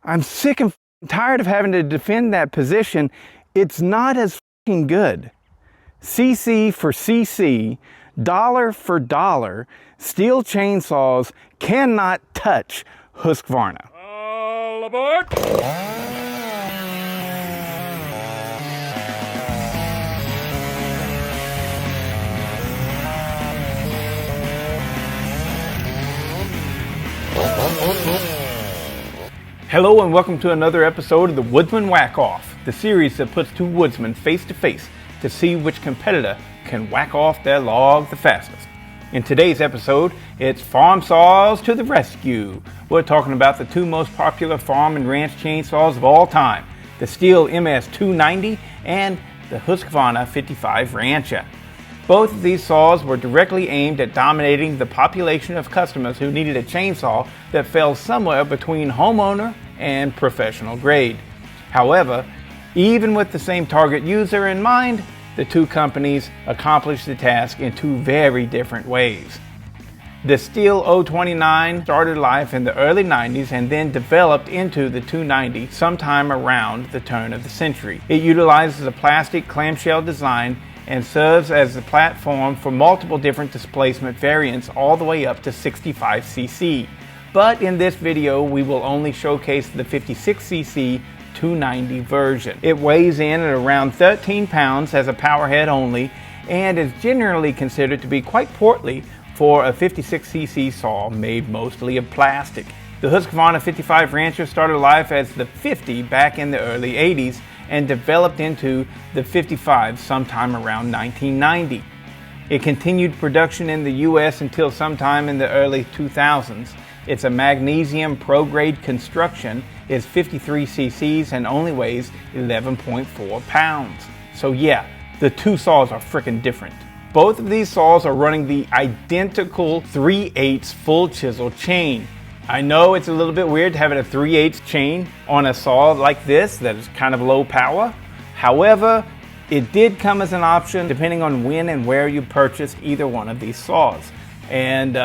I'm sick and tired of having to defend that position. It's not as good. CC for CC, dollar for dollar, Stihl chainsaws cannot touch Husqvarna. All aboard! Hello and welcome to another episode of the Woodsman Whack Off, the series that puts two woodsmen face to face to see which competitor can whack off their log the fastest. In today's episode, it's farm saws to the rescue. We're talking about the two most popular farm and ranch chainsaws of all time, the Stihl MS290 and the Husqvarna 55 Rancher. Both of these saws were directly aimed at dominating the population of customers who needed a chainsaw that fell somewhere between homeowner and professional grade. However, even with the same target user in mind, the two companies accomplished the task in two very different ways. The Stihl 029 started life in the early 90s and then developed into the 290 sometime around the turn of the century. It utilizes a plastic clamshell design and serves as the platform for multiple different displacement variants all the way up to 65cc. But in this video, we will only showcase the 56cc 290 version. It weighs in at around 13 pounds, has a power head only, and is generally considered to be quite portly for a 56cc saw made mostly of plastic. The Husqvarna 55 Rancher started life as the 50 back in the early 80s and developed into the 55 sometime around 1990. It continued production in the US until sometime in the early 2000s. It's a magnesium pro-grade construction, is 53 cc's and only weighs 11.4 pounds. So yeah, the two saws are freaking different. Both of these saws are running the identical 3/8 full chisel chain. I know it's a little bit weird having a 3/8 chain on a saw like this that is kind of low power. However, it did come as an option depending on when and where you purchased either one of these saws. And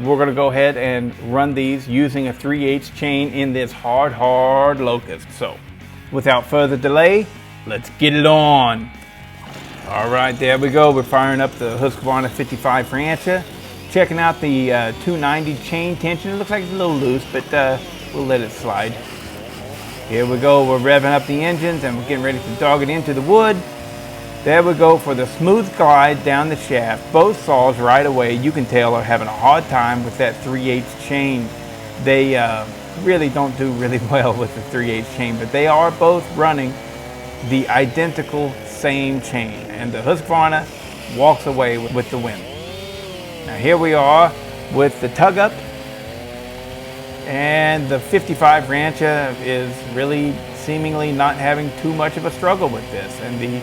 we're going to go ahead and run these using a 3/8 chain in this hard locust. So without further delay, let's get it on. All right, there we go. We're firing up the Husqvarna 55 Rancher. Checking out the 290 chain tension. It looks like it's a little loose, but we'll let it slide. Here we go. We're revving up the engines and we're getting ready to dog it into the wood. There we go for the smooth glide down the shaft. Both saws right away, you can tell, are having a hard time with that 3/8 chain. They really don't do really well with the 3/8 chain, but they are both running the identical same chain. And the Husqvarna walks away with the win. Now here we are with the tug up, and the 55 Rancher is really seemingly not having too much of a struggle with this, and the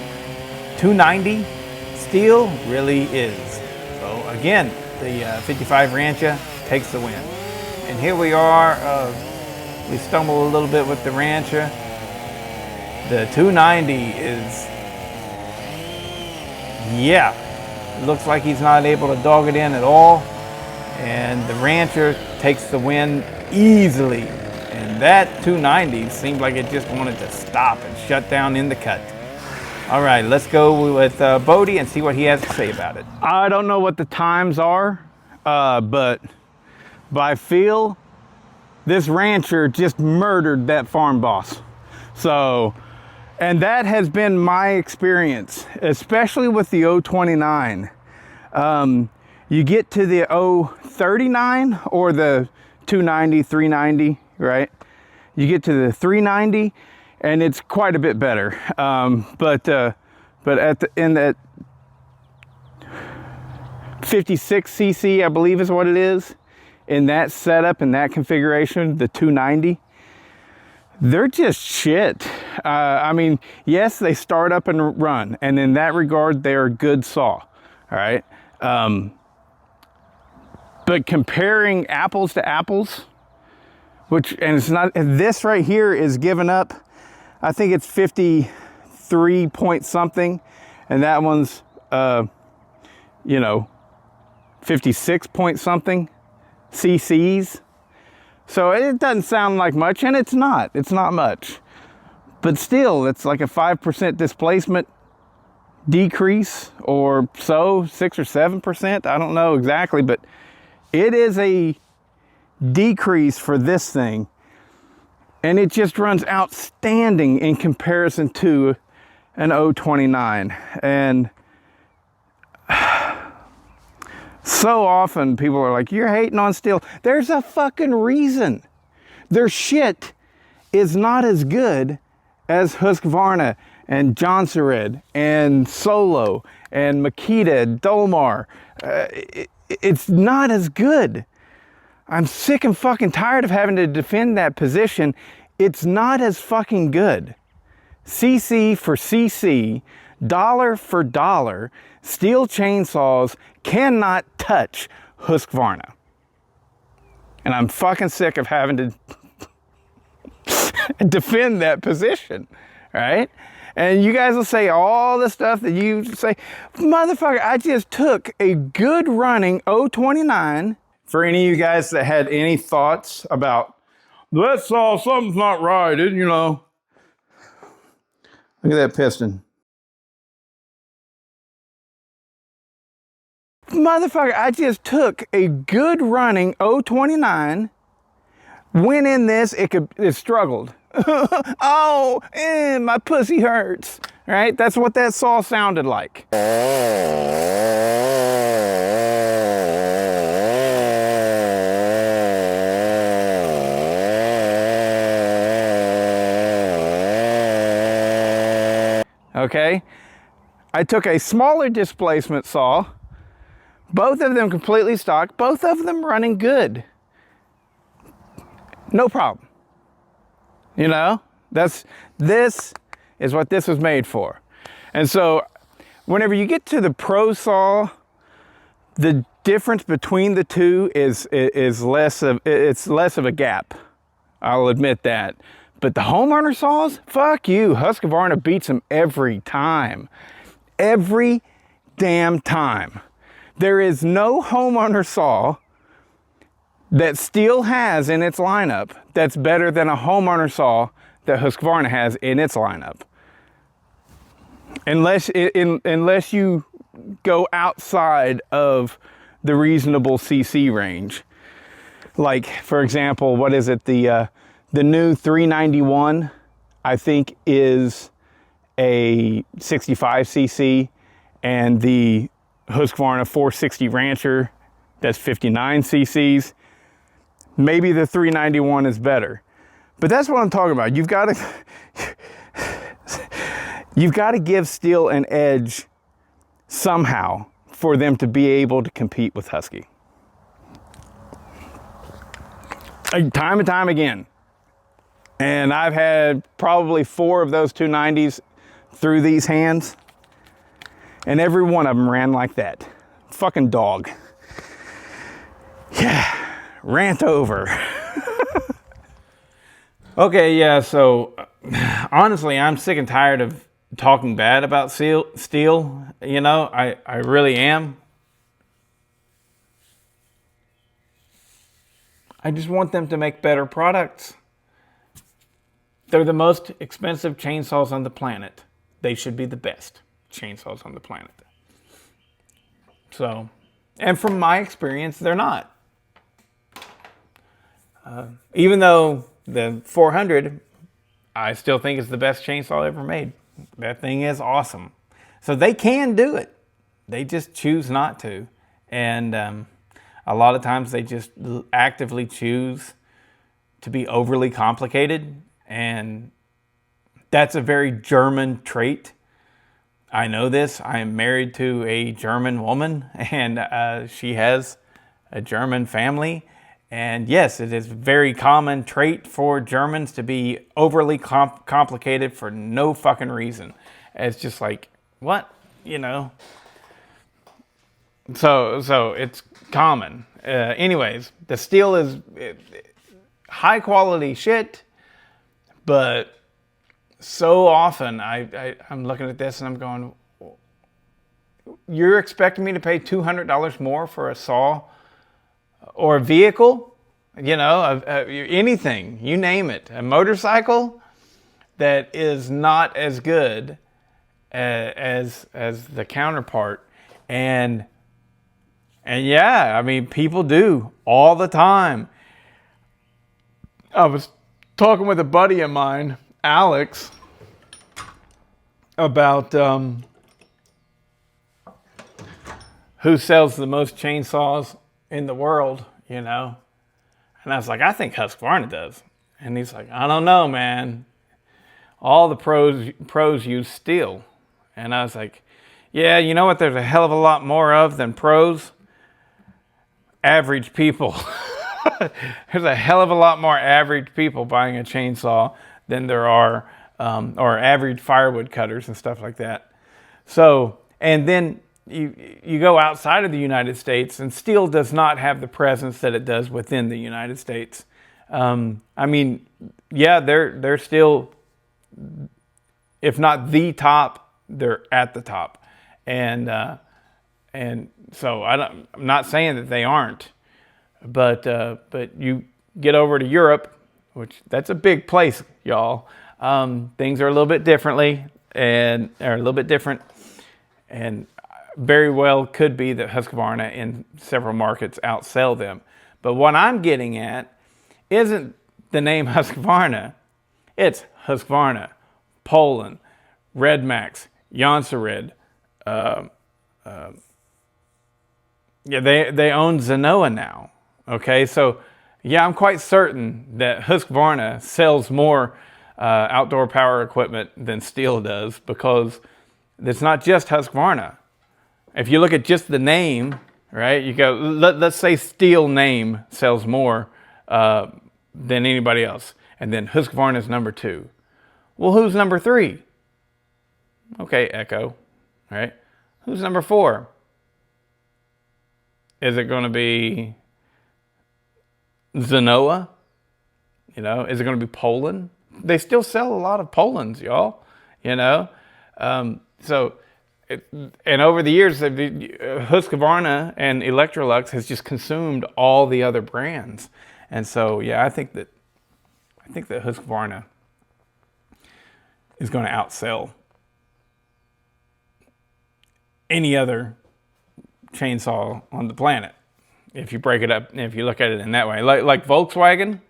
290 Stihl really is. So again, the 55 Rancher takes the win. And here we are, we stumble a little bit with the Rancher. The 290 is, yeah, looks like he's not able to dog it in at all, and the Rancher takes the win easily. And that 290 seemed like it just wanted to stop and shut down in the cut. All right, let's go with Bodie and see what he has to say about it. I don't know what the times are, but by feel, this Rancher just murdered that farm boss. So, and that has been my experience, especially with the 029. You get to the 039 or the 290, 390, right? You get to the 390 and it's quite a bit better. But in that 56cc, I believe is what it is, in that setup, in that configuration, the 290, they're just shit. I mean, yes, they start up and run, and in that regard, they're a good saw, all right? But comparing apples to apples, and it's not, this right here is given up, I think it's 53 point something, and that one's, 56 point something cc's. So it doesn't sound like much, and it's not. It's not much. But still, it's like a 5% displacement decrease or so, 6 or 7%. I don't know exactly, but it is a decrease for this thing. And it just runs outstanding in comparison to an 029. And so often people are like, you're hating on Stihl. There's a fucking reason. Their shit is not as good as Husqvarna and Jonsered and Solo and Makita, Dolmar. It's not as good. I'm sick and fucking tired of having to defend that position. It's not as fucking good. CC for CC, dollar for dollar, Stihl chainsaws cannot touch Husqvarna. And I'm fucking sick of having to defend that position, right? And you guys will say all the stuff that you say, motherfucker, I just took a good running 029. For any of you guys that had any thoughts about, that saw something's not right, you know. Look at that piston. Motherfucker, I just took a good running 029, went in this, it struggled. Oh, my pussy hurts, right? That's what that saw sounded like. Okay, I took a smaller displacement saw, both of them completely stock, both of them running good. No problem. You know, this is what this was made for. And so whenever you get to the Pro saw, the difference between the two is less of a gap. I'll admit that. But the homeowner saws, fuck you. Husqvarna beats them every time. Every damn time. There is no homeowner saw that Stihl has in its lineup that's better than a homeowner saw that Husqvarna has in its lineup. Unless you go outside of the reasonable CC range. Like, for example, what is it? The new 391, I think, is a 65cc, and the Husqvarna 460 Rancher, that's 59 cc's. Maybe the 391 is better. But that's what I'm talking about. You've got to give Stihl an edge somehow for them to be able to compete with Husky. Time and time again. And I've had probably 4 of those 290s through these hands. And every one of them ran like that. Fucking dog. Yeah, rant over. Okay, yeah, so honestly, I'm sick and tired of talking bad about Stihl. You know, I really am. I just want them to make better products. They're the most expensive chainsaws on the planet. They should be the best chainsaws on the planet. So, and from my experience, they're not. Even though the 400, I still think is the best chainsaw ever made. That thing is awesome. So they can do it. They just choose not to. And a lot of times they just actively choose to be overly complicated. And that's a very German trait. I know this. I am married to a German woman, and she has a German family. And yes, it is a very common trait for Germans to be overly complicated for no fucking reason. It's just like, what? You know? So it's common. Anyways, the Stihl is high quality shit, but so often I'm looking at this and I'm going, you're expecting me to pay $200 more for a saw or a vehicle? anything, you name it, a motorcycle that is not as good as the counterpart. And yeah, I mean, people do all the time. I was talking with a buddy of mine, Alex, about who sells the most chainsaws in the world, And I was like, I think Husqvarna does. And he's like, I don't know, man. All the pros use Stihl. And I was like, yeah, you know what there's a hell of a lot more of than pros? Average people. There's a hell of a lot more average people buying a chainsaw than there are, or average firewood cutters and stuff like that. So, and then you go outside of the United States, and Stihl does not have the presence that it does within the United States. I mean, yeah, they're still, if not the top, they're at the top, and so I'm not saying that they aren't, but you get over to Europe, which that's a big place, y'all. Things are a little bit differently, and are a little bit different, and very well could be that Husqvarna in several markets outsell them. But what I'm getting at isn't the name Husqvarna. It's Husqvarna, Poland, Redmax, Jonsered. Yeah, they own Zenoa now. Okay, so yeah, I'm quite certain that Husqvarna sells more outdoor power equipment than Stihl does, because it's not just Husqvarna. If you look at just the name, right, you go, let's say Stihl name sells more than anybody else. And then Husqvarna is number 2. Well, who's number 3? Okay, Echo, right? Who's number 4? Is it going to be Zenoa? Is it going to be Poland? They still sell a lot of Polands, y'all. And over the years, Husqvarna and Electrolux has just consumed all the other brands. And so, yeah, I think that Husqvarna is going to outsell any other chainsaw on the planet, if you break it up, if you look at it in that way. Like Volkswagen,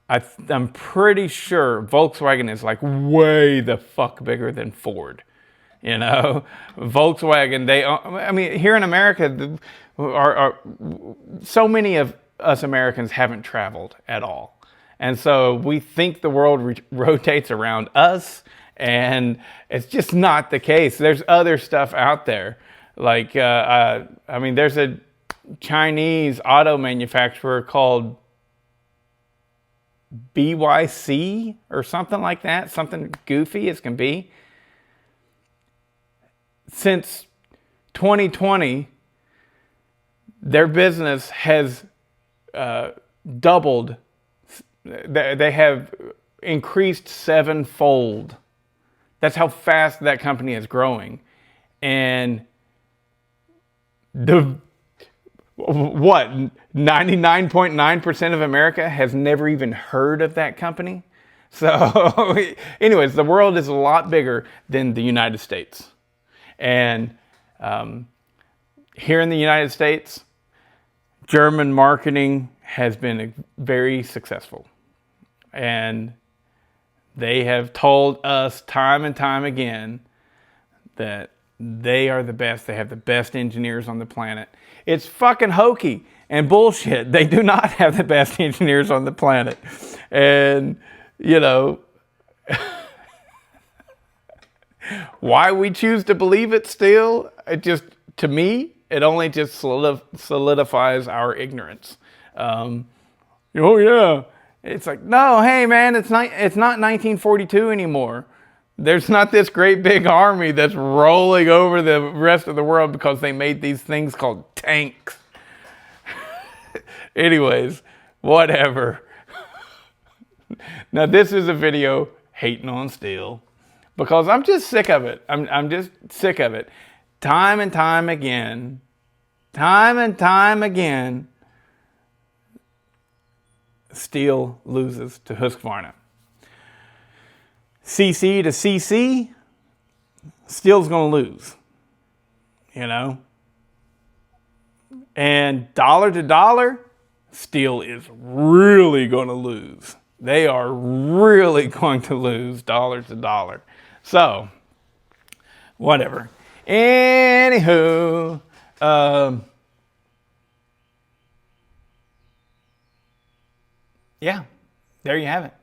I'm pretty sure Volkswagen is like way the fuck bigger than Ford. Volkswagen, here in America, so many of us Americans haven't traveled at all. And so we think the world rotates around us, and it's just not the case. There's other stuff out there. Like, there's a Chinese auto manufacturer called BYC or something like that, something goofy as can be. Since 2020, their business has doubled. They have increased 7-fold. That's how fast that company is growing. And 99.9% of America has never even heard of that company. So anyways, the world is a lot bigger than the United States. And here in the United States, German marketing has been very successful. And they have told us time and time again that they are the best. They have the best engineers on the planet. It's fucking hokey and bullshit. They do not have the best engineers on the planet. And, why we choose to believe it still, to me, it only just solidifies our ignorance. Oh yeah. It's like, no, hey man, it's not 1942 anymore. There's not this great big army that's rolling over the rest of the world because they made these things called tanks. Anyways, whatever. Now this is a video hating on Stihl, because I'm just sick of it. I'm just sick of it. Time and time again, Stihl loses to Husqvarna. CC to CC, Stihl's going to lose, you know. And dollar to dollar, Stihl is really going to lose. They are really going to lose dollar to dollar. So, whatever. Anywho, yeah, there you have it.